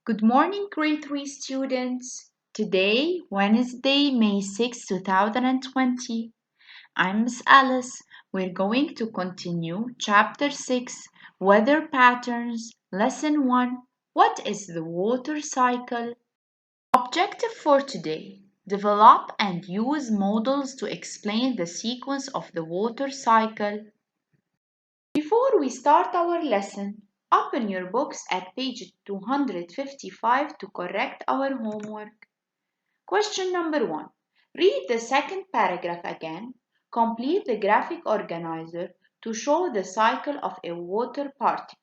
Good morning, grade 3 students. Today, Wednesday, May 6, 2020. I'm Miss Alice. We're going to continue Chapter 6, Weather Patterns, Lesson 1. What is the water cycle? Objective for today. Develop and use models to explain the sequence of the water cycle. Before we start our lesson, open your books at page 255 to correct our homework. Question number 1. Read the second paragraph again. Complete the graphic organizer to show the cycle of a water particle.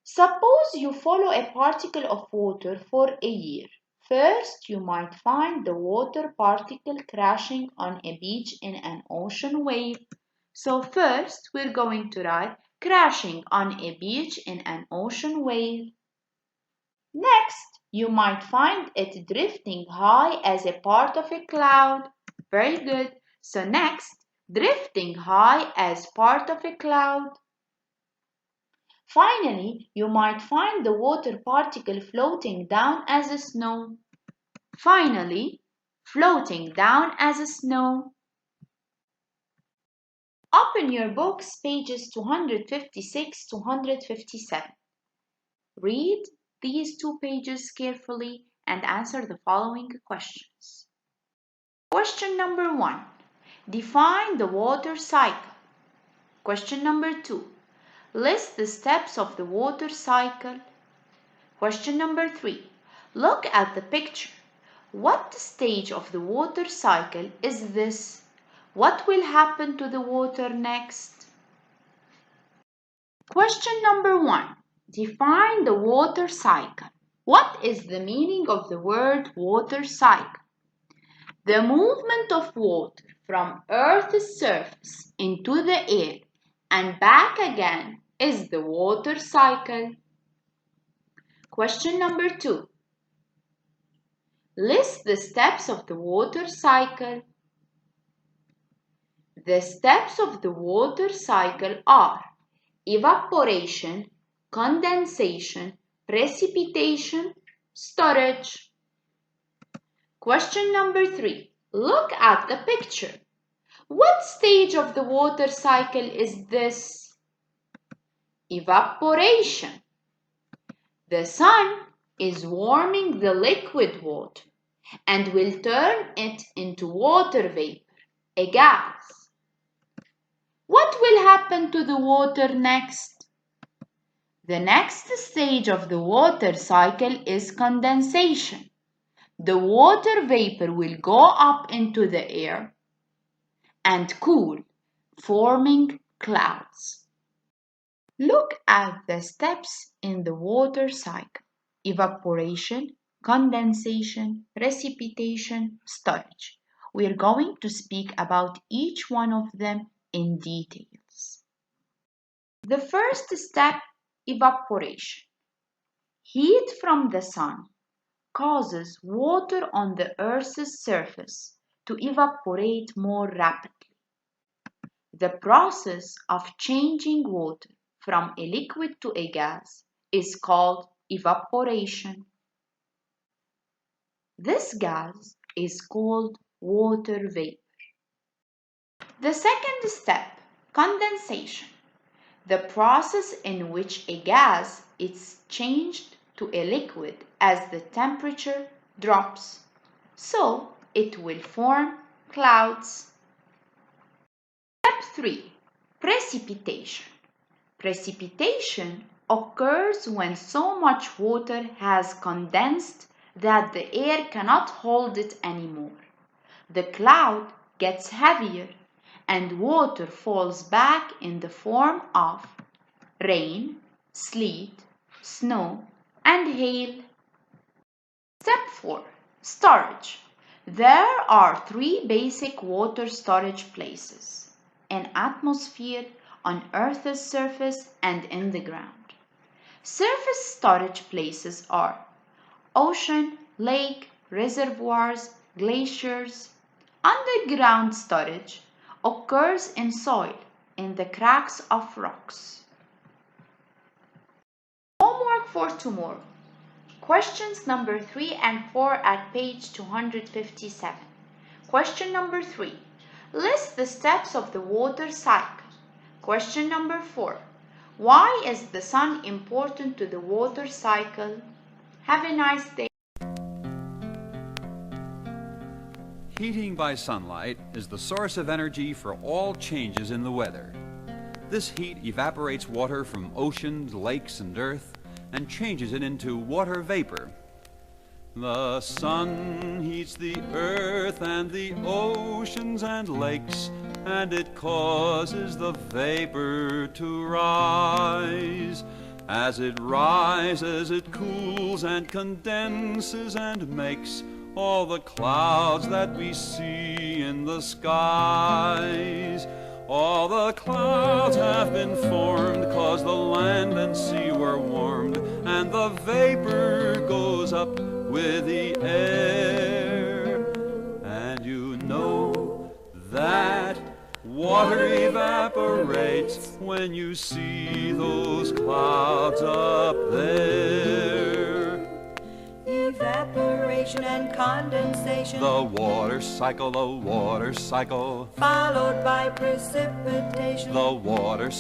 Suppose you follow a particle of water for a year. First, you might find the water particle crashing on a beach in an ocean wave. So first, we're going to write crashing on a beach in an ocean wave. Next, you might find it drifting high as a part of a cloud. Very good. So next, drifting high as part of a cloud. Finally, you might find the water particle floating down as a snow. Finally, floating down as a snow. Open your books, pages 256 to 157. Read these two pages carefully and answer the following questions. Question number 1. Define the water cycle. Question number 2. List the steps of the water cycle. Question number 3. Look at the picture. What stage of the water cycle is this? What will happen to the water next? Question number 1. Define the water cycle. What is the meaning of the word water cycle? The movement of water from Earth's surface into the air and back again is the water cycle. Question number 2. List the steps of the water cycle. The steps of the water cycle are evaporation, condensation, precipitation, storage. Question number 3. Look at the picture. What stage of the water cycle is this? Evaporation. The sun is warming the liquid water and will turn it into water vapor, a gas. What will happen to the water next? The next stage of the water cycle is condensation. The water vapor will go up into the air and cool, forming clouds. Look at the steps in the water cycle: evaporation, condensation, precipitation, storage. We are going to speak about each one of them in details. The first step, evaporation. Heat from the sun causes water on the Earth's surface to evaporate more rapidly. The process of changing water from a liquid to a gas is called evaporation. This gas is called water vapor. The second step, condensation. The process in which a gas is changed to a liquid as the temperature drops, so it will form clouds. Step 3. Precipitation. Precipitation occurs when so much water has condensed that the air cannot hold it anymore. The cloud gets heavier and water falls back in the form of rain, sleet, snow, and hail. Step 4. Storage. There are 3 basic water storage places: an atmosphere, on Earth's surface, and in the ground. Surface storage places are ocean, lake, reservoirs, glaciers. Underground storage occurs in soil, in the cracks of rocks. Homework for tomorrow. Questions number 3 and 4 at page 257. Question number 3. List the steps of the water cycle. Question number 4. Why is the sun important to the water cycle? Have a nice day. Heating by sunlight is the source of energy for all changes in the weather. This heat evaporates water from oceans, lakes, and earth and changes it into water vapor. The sun heats the earth and the oceans and lakes, and it causes the vapor to rise. As it rises, it cools and condenses and makes all the clouds that we see in the skies. All the clouds have been formed 'cause the land and sea were warmed, and the vapor goes up with the air. And you know that water evaporates when you see those clouds up there. Evaporation and condensation. The water cycle, Followed by precipitation. the water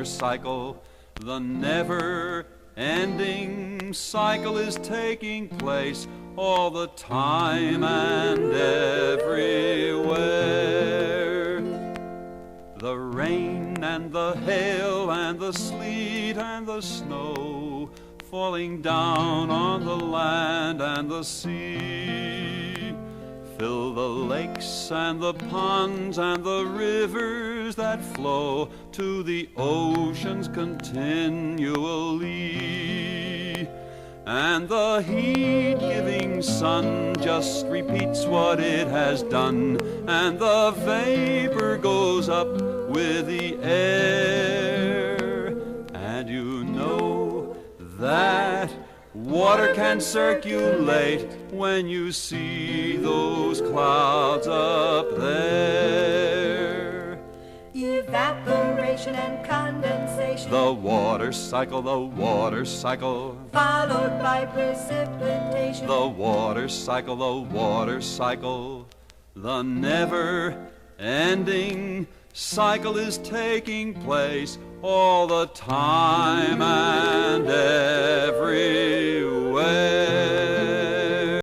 cycle, the never-ending cycle is taking place all the time and everywhere. The rain and the hail and the sleet and the snow falling down on the land and the sea fill the lakes and the ponds and the rivers that flow to the oceans continually. And the heat-giving sun just repeats what it has done, and the vapor goes up with the air. And you know that water can circulate when you see those clouds up there. Evaporation and condensation. The water cycle, Followed by precipitation. the water cycle, the never-ending cycle is taking place all the time and everywhere.